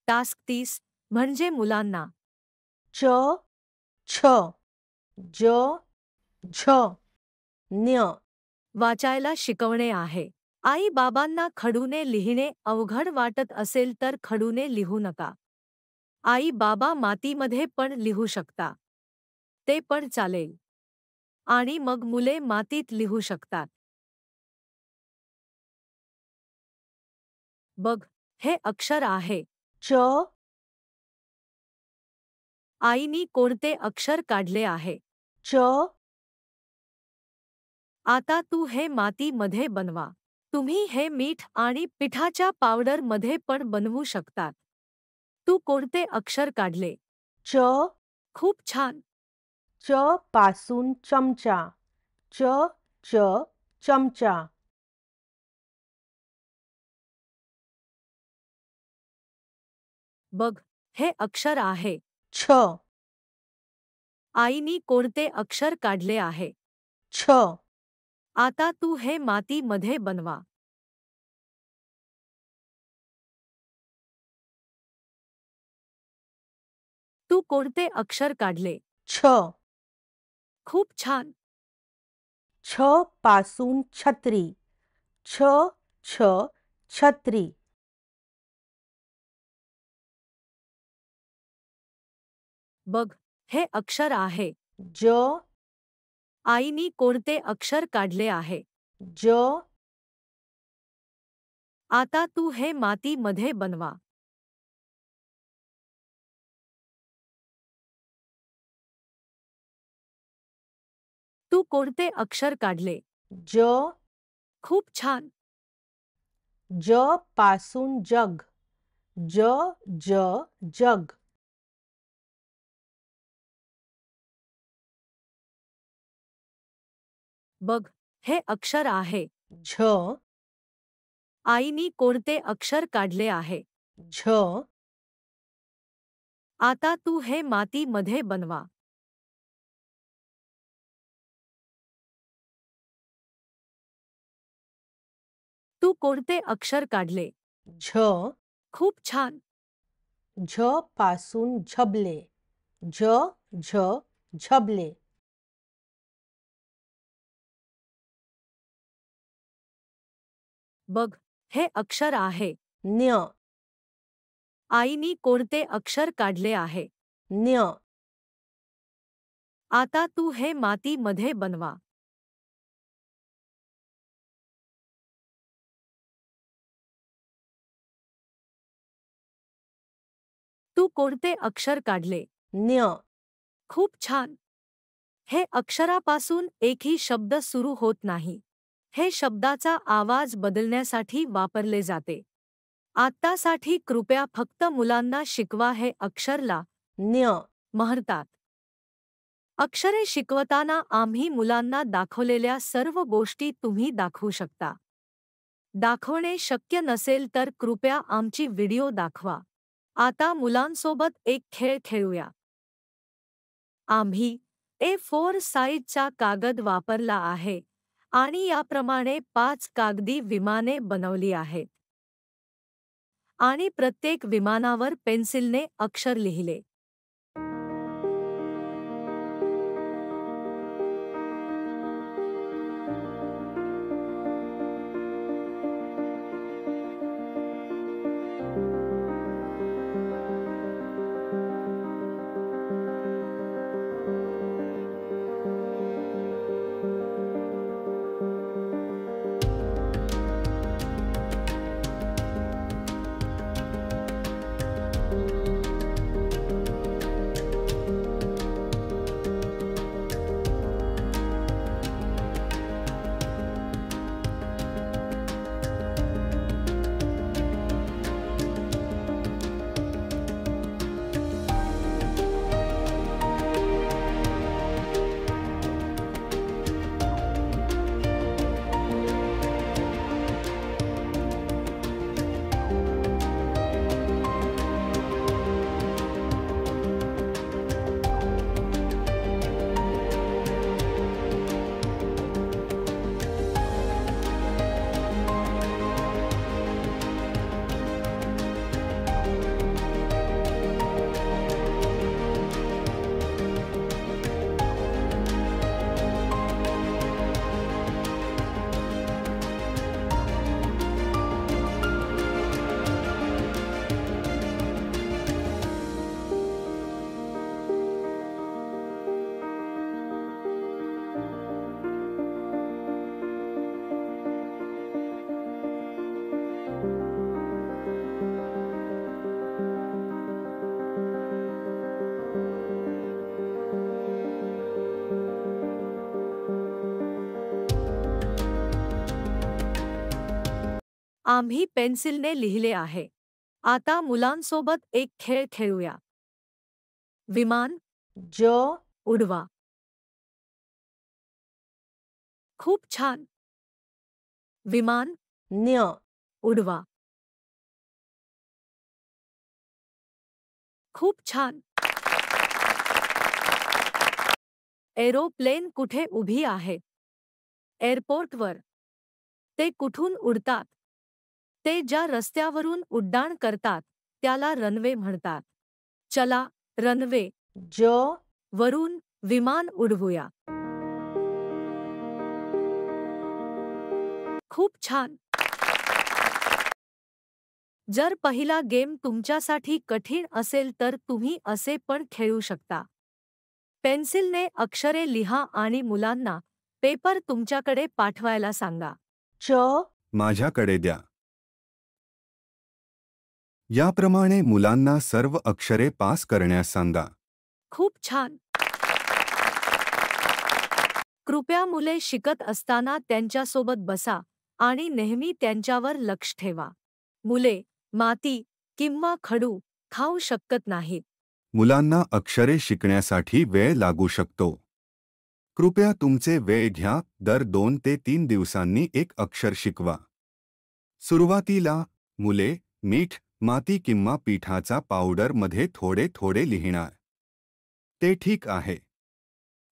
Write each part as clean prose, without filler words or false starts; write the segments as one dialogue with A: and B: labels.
A: Task 30 म्हणजे मुलांना
B: च छ ज झ न्य
A: वाचायला शिकवणे आहे. आई बाबांना खडूने लिहिणे अवघड वाटत असेल तर खडूने लिहू नका. आई बाबा मातीमध्ये पण लिहू शकता. ते पण चालेल. आणि मग मुले मातीत लिहू शकतात. बघ, हे अक्षर आहे.
B: च
A: आईनी कोणते अक्षर काढले आहे?
B: च
A: आता तू हे मातीमध्ये बनवा. तुम्ही हे मीठ आणि पिठाच्या पावडरमध्ये पण बनवू शकतात. तू कोणते अक्षर काढले?
B: च
A: खूप छान.
B: च पासून चमचा च च चमचा
A: बघ, हे अक्षर आहे.
B: छ
A: आईनी कोणते अक्षर काढले आहे?
B: छ
A: आता तू हे मातीमध्ये बनवा. तू कोणते अक्षर काढले?
B: छ
A: खूप छान.
B: छ पासून छत्री छ छ छत्री
A: बघ, हे अक्षर आहे.
B: ज
A: आईनी कोणते अक्षर काढले आहे?
B: ज
A: आता तू हे मातीमध्ये बनवा. तू कोणते अक्षर काढले?
B: ज
A: खूप छान.
B: ज पासून जग ज ज जग
A: बघ, हे अक्षर आहे.
B: झ
A: आईनी कोणते अक्षर काढले आहे?
B: झ
A: आता तू हे मातीमध्ये बनवा. तू कोणते अक्षर काढले?
B: झ
A: खूप छान.
B: झ पासून झबले झ झ झबले
A: बघ, हे अक्षर आहे.
B: न्य
A: आईनी कोणते अक्षर काढले आहे?
B: न्य
A: आता तू हे मातीमध्ये बनवा. तू कोणते अक्षर काढले?
B: न्य
A: खूप छान. हे अक्षरापासून एकही शब्द सुरू होत नाही. हे शब्दाचा आवाज बदलण्यासाठी वापरले जाते. आत्तासाठी कृपया फक्त मुलांना शिकवा. हे अक्षरला
B: न्य
A: म्हणतात. अक्षरे शिकवताना आम्ही मुलांना दाखवलेल्या सर्व गोष्टी तुम्ही दाखवू शकता. दाखवणे शक्य नसेल तर कृपया आमची व्हिडिओ दाखवा. आता मुलांसोबत एक खेळ खेळूया. आम्ही A4 साईजचा कागद वापरला आहे आणि याप्रमाणे 5 कागदी विमाने बनवली आहेत. आणि प्रत्येक विमानावर पेन्सिलने अक्षर लिहिले. आम्ही पेन्सिलने लिहिले आहे. आता मुलांसोबत एक खेळ खेळूया. विमान
B: ज
A: उडवा. खूप छान. विमान
B: न्य
A: उडवा. खूप छान. एरोप्लेन कुठे उभी आहे? एअरपोर्टवर. ते कुठून उडतात? ते ज्या रस्त्यावरून उड्डाण करतात त्याला रनवे म्हणतात. चला रनवे
B: ज
A: वरून विमान उडवूया. खूप छान. जर पहिला गेम तुमच्यासाठी कठीण असेल तर तुम्ही असे पण खेळू शकता. पेन्सिलने अक्षरे लिहा आणि मुलांना पेपर तुमच्याकडे पाठवायला सांगा.
B: च
C: माझ्याकडे द्या. याप्रमाणे मुलांना सर्व अक्षरे पास करण्यास सांगा.
A: खूप छान. कृपया मुले शिकत असताना त्यांच्यासोबत बसा आणि नेहमी त्यांच्यावर लक्ष ठेवा. मुले माती किंवा खडू खाऊ शकत नाहीत.
C: मुलांना अक्षरे शिकण्यासाठी वेळ लागू शकतो. कृपया तुमचे वेळ घ्या. दर 2 ते 3 दिवसांनी एक अक्षर शिकवा. सुरुवातीला मुले मीठ, माती किंवा पिठाचा पावडरमध्ये थोडे थोडे लिहिणार. ते ठीक आहे.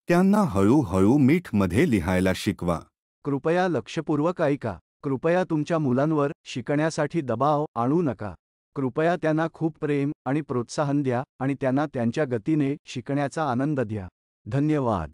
C: त्यांना हळूहळू मीठमध्ये लिहायला शिकवा.
D: कृपया लक्षपूर्वक ऐका. कृपया तुमच्या मुलांवर शिकण्यासाठी दबाव आणू नका. कृपया त्यांना खूप प्रेम आणि प्रोत्साहन द्या आणि त्यांना त्यांच्या गतीने शिकण्याचा आनंद द्या. धन्यवाद.